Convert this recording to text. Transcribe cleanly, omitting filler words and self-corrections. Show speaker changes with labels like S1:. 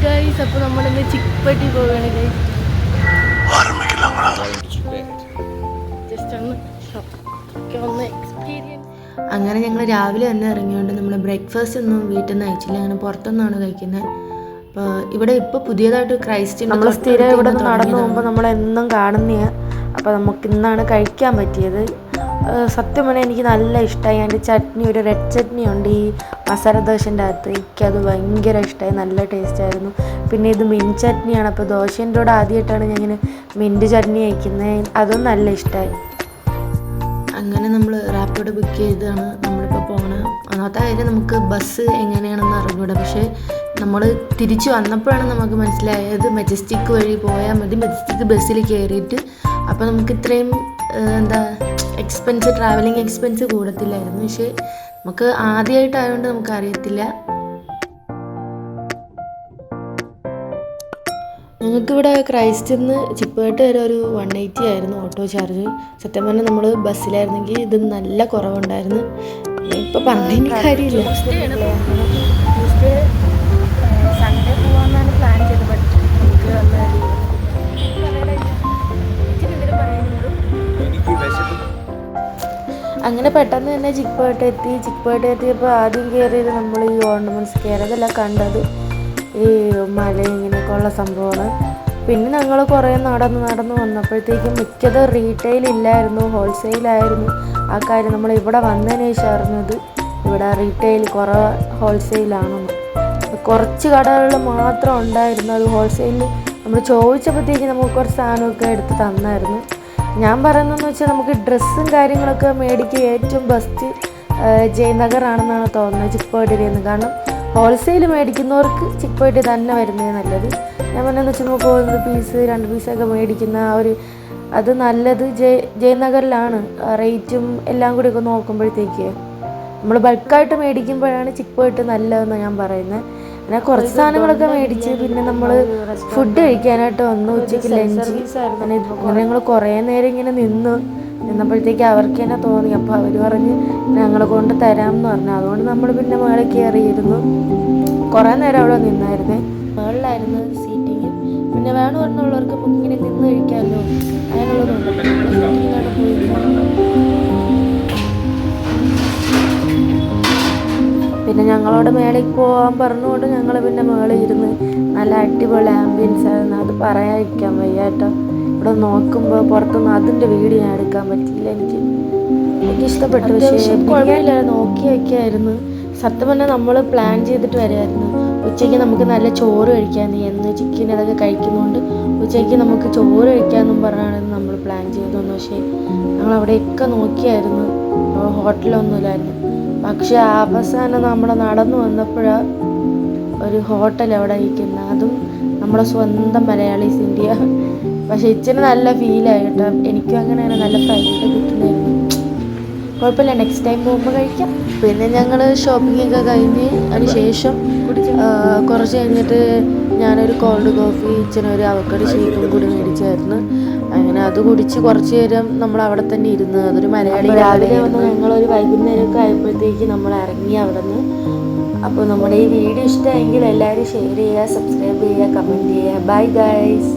S1: Guys, അപ്പോൾ നമ്മളിന്ന് ചിക്പട്ടി പോവുകയാണ് ഗൈസ്.
S2: അങ്ങനെ ഞങ്ങൾ രാവിലെ തന്നെ ഇറങ്ങിയോണ്ട് നമ്മൾ ബ്രേക്ക്ഫാസ്റ്റ് ഒന്നും വീട്ടിൽ നിന്ന് അയച്ചില്ല, അങ്ങനെ പുറത്തുനിന്നാണ് കഴിക്കുന്നത്. അപ്പോൾ ഇവിടെ ഇപ്പോൾ പുതിയതായിട്ട് ക്രൈസ്റ്റ് നമ്മൾ സ്ഥിരം ഇവിടെ നടന്നു പോകുമ്പോൾ നമ്മളെന്നും കാണുന്നതാണ്. അപ്പോൾ നമുക്ക് ഇന്നാണ് കഴിക്കാൻ പറ്റിയത്. സത്യം പറഞ്ഞാൽ എനിക്ക് നല്ല ഇഷ്ടമായി. അതിൻ്റെ ചട്നി, ഒരു റെഡ് ചട്നി ഉണ്ട് ഈ മസാല ദോശൻ്റെ അകത്ത്. എനിക്കത് ഭയങ്കര ഇഷ്ടമായി, നല്ല ടേസ്റ്റായിരുന്നു. പിന്നെ ഇത് മിൻറ്റ് ചട്നിയാണ്. അപ്പോൾ ദോശേൻ്റെ കൂടെ ആദ്യമായിട്ടാണ് ഞാൻ ഇങ്ങനെ മിൻറ്റ് ചട്നി കഴിക്കുന്നത്. അതും നല്ല ഇഷ്ടമായി. അങ്ങനെ നമ്മൾ റാപ്പിഡ് ബുക്ക് ചെയ്താണ് നമ്മളിപ്പോൾ പോകണം. ഒന്നാമത്തെ കാര്യം നമുക്ക് ബസ് എങ്ങനെയാണെന്ന് അറിഞ്ഞൂടാ. പക്ഷേ നമ്മൾ തിരിച്ചു വന്നപ്പോഴാണ് നമുക്ക് മനസ്സിലായത് മെജസ്റ്റിക് വഴി പോയാൽ മതി. മെജസ്റ്റിക് ബസ്സിൽ കയറിയിട്ട് അപ്പോൾ നമുക്ക് ഇത്രയും ട്രാവലിംഗ് എക്സ്പെൻസ് കൂടത്തില്ലായിരുന്നു. പക്ഷേ നമുക്ക് ആദ്യമായിട്ടായതുകൊണ്ട് നമുക്ക് അറിയത്തില്ല. ഞങ്ങൾക്കിവിടെ ക്രൈസ്റ്റിൽ നിന്ന് ചിപ്പേട്ട് വരെ ഒരു 180 ആയിരുന്നു ഓട്ടോ ചാർജ്. സത്യം പറഞ്ഞാൽ നമ്മൾ ബസ്സിലായിരുന്നെങ്കിൽ ഇത് നല്ല കുറവുണ്ടായിരുന്നു. ഇപ്പോൾ പറഞ്ഞതിന് കാര്യമില്ല.
S1: സൺഡേ പോകാമെന്നാണ് പ്ലാൻ ചെയ്തത്. ബട്ട് നമുക്ക്
S2: അങ്ങനെ പെട്ടെന്ന് തന്നെ ചിക്പേട്ട് എത്തിയപ്പോൾ ആദ്യം കയറിയത് നമ്മൾ ഈ ഓർണമെൻറ്റ്സ് കയറിയതല്ല കണ്ടത് ഈ മല ഇങ്ങനെയൊക്കെ ഉള്ള സംഭവമാണ്. പിന്നെ ഞങ്ങൾ കുറേ നടന്ന് വന്നപ്പോഴത്തേക്കും മിക്കത് റീറ്റെയിൽ ഇല്ലായിരുന്നു, ഹോൾസെയിലായിരുന്നു. ആ കാര്യം നമ്മൾ ഇവിടെ വന്നതിന് ശേഷം അറിഞ്ഞത് ഇവിടെ റീറ്റെയിൽ കുറവ്, ഹോൾസെയിലാണെന്ന്. കുറച്ച് കടകളിൽ മാത്രം ഉണ്ടായിരുന്നു. അത് ഹോൾസെയിലിൽ നമ്മൾ ചോദിച്ചപ്പോഴത്തേക്ക് നമുക്ക് കുറച്ച് സാധനമൊക്കെ എടുത്ത് തന്നായിരുന്നു. ഞാൻ പറയുന്നതെന്ന് വെച്ചാൽ നമുക്ക് ഡ്രസ്സും കാര്യങ്ങളൊക്കെ മേടിക്കുക ഏറ്റവും ബെസ്റ്റ് ജയനഗർ ആണെന്നാണ് തോന്നുന്നത്, ചിക്പേട്ടിൽ നിന്ന്. കാരണം ഹോൾസെയിൽ മേടിക്കുന്നവർക്ക് ചിക്പേട്ടി തന്നെ വരുന്നത് നല്ലത്. ഞാൻ പറഞ്ഞതെന്ന് വെച്ചാൽ നമുക്ക് 1 പീസ് 2 പീസൊക്കെ മേടിക്കുന്ന അത് നല്ലത് ജയനഗറിലാണ്. റേറ്റും എല്ലാം കൂടി ഒക്കെ നോക്കുമ്പോഴത്തേക്ക് നമ്മൾ ബൾക്കായിട്ട് മേടിക്കുമ്പോഴാണ് ചിക്പേട്ട് നല്ലതെന്ന് ഞാൻ പറയുന്നത്. അങ്ങനെ കുറച്ച് സാധനങ്ങളൊക്കെ മേടിച്ച് പിന്നെ നമ്മൾ ഫുഡ് കഴിക്കാനായിട്ട് വന്നു. ഉച്ചയ്ക്ക് ലഞ്ച്. അങ്ങനെ ഞങ്ങൾ കുറേ നേരം ഇങ്ങനെ നിന്നപ്പോഴത്തേക്ക് അവർക്ക് തന്നെ തോന്നി. അപ്പോൾ അവർ പറഞ്ഞ് ഞങ്ങളെ കൊണ്ട് തരാമെന്ന് പറഞ്ഞു. അതുകൊണ്ട് നമ്മൾ പിന്നെ മേളിൽ കയറിയിരുന്നു. കുറേ നേരം അവിടെ നിന്നായിരുന്നേ. മേളിലായിരുന്നു സീറ്റിങ്. പിന്നെ വേണമെന്നുള്ളവർക്ക് ഇങ്ങനെ നിന്ന് കഴിക്കാമല്ലോ, അതിനുള്ളതുണ്ട്. പിന്നെ ഞങ്ങളോട് മേളിൽ പോകാൻ പറഞ്ഞുകൊണ്ട് ഞങ്ങൾ പിന്നെ മേളിൽ ഇരുന്ന് നല്ല അടിപൊളി ആംബിയൻസ് ആയിരുന്നു. അത് പറയാതിരിക്കാൻ വയ്യ കേട്ടോ. ഇവിടെ നോക്കുമ്പോൾ പുറത്തുനിന്ന് അതിൻ്റെ വീഡിയോ ഞാൻ എടുക്കാൻ പറ്റിയില്ല. എനിക്കിഷ്ടപ്പെട്ടു. പക്ഷേ കുഴപ്പമില്ല, നോക്കിയൊക്കെ ആയിരുന്നു. സത്യം പറഞ്ഞാൽ നമ്മൾ പ്ലാൻ ചെയ്തിട്ട് വരുമായിരുന്നു. ഉച്ചയ്ക്ക് നമുക്ക് നല്ല ചോറ് കഴിക്കാമെന്ന്, എന്ന് ചിക്കൻ അതൊക്കെ കഴിക്കുന്നതുകൊണ്ട് ഉച്ചയ്ക്ക് നമുക്ക് ചോറ് കഴിക്കാമെന്നും പറഞ്ഞാണ് നമ്മൾ പ്ലാൻ ചെയ്തതെന്ന്. പക്ഷേ ഞങ്ങൾ അവിടെയൊക്കെ നോക്കിയായിരുന്നു, ഹോട്ടലൊന്നുമില്ലായിരുന്നു. പക്ഷേ അവസാനം നമ്മൾ നടന്നു വന്നപ്പോഴാണ് ഒരു ഹോട്ടൽ അവിടെ ഇരിക്കുന്നത്. അതും നമ്മളെ സ്വന്തം മലയാളീസ് ഇന്ത്യ. പക്ഷേ ഇച്ചിരി നല്ല ഫീലായി കേട്ടോ. എനിക്കും അങ്ങനെയാണ് നല്ല ഫ്രൈഡ് കിട്ടുന്നതായിരുന്നു. കുഴപ്പമില്ല, നെക്സ്റ്റ് ടൈം പോകുമ്പോൾ കഴിക്കാം. പിന്നെ ഞങ്ങൾ ഷോപ്പിംഗ് ഒക്കെ കഴിഞ്ഞ് അതിന് ശേഷം കുറച്ച് കഴിഞ്ഞിട്ട് ഞാനൊരു കോൾഡ് കോഫി, ഇച്ചിനൊരു അവക്കടി ഷേക്കും കൂടി മേടിച്ചായിരുന്നു. അങ്ങനെ അത് കുടിച്ച് കുറച്ച് നേരം നമ്മൾ അവിടെ തന്നെ ഇരുന്ന്. അതൊരു മലയാളി രാവിലെ വന്ന് ഞങ്ങളൊരു വൈകുന്നേരമൊക്കെ ആയപ്പോഴത്തേക്ക് നമ്മൾ ഇറങ്ങി അവിടെ നിന്ന്. അപ്പോൾ നമ്മുടെ ഈ വീഡിയോ ഇഷ്ടമായെങ്കിൽ എല്ലാവരും ഷെയർ ചെയ്യുക, സബ്സ്ക്രൈബ് ചെയ്യുക, കമൻറ്റ് ചെയ്യുക. Bye guys.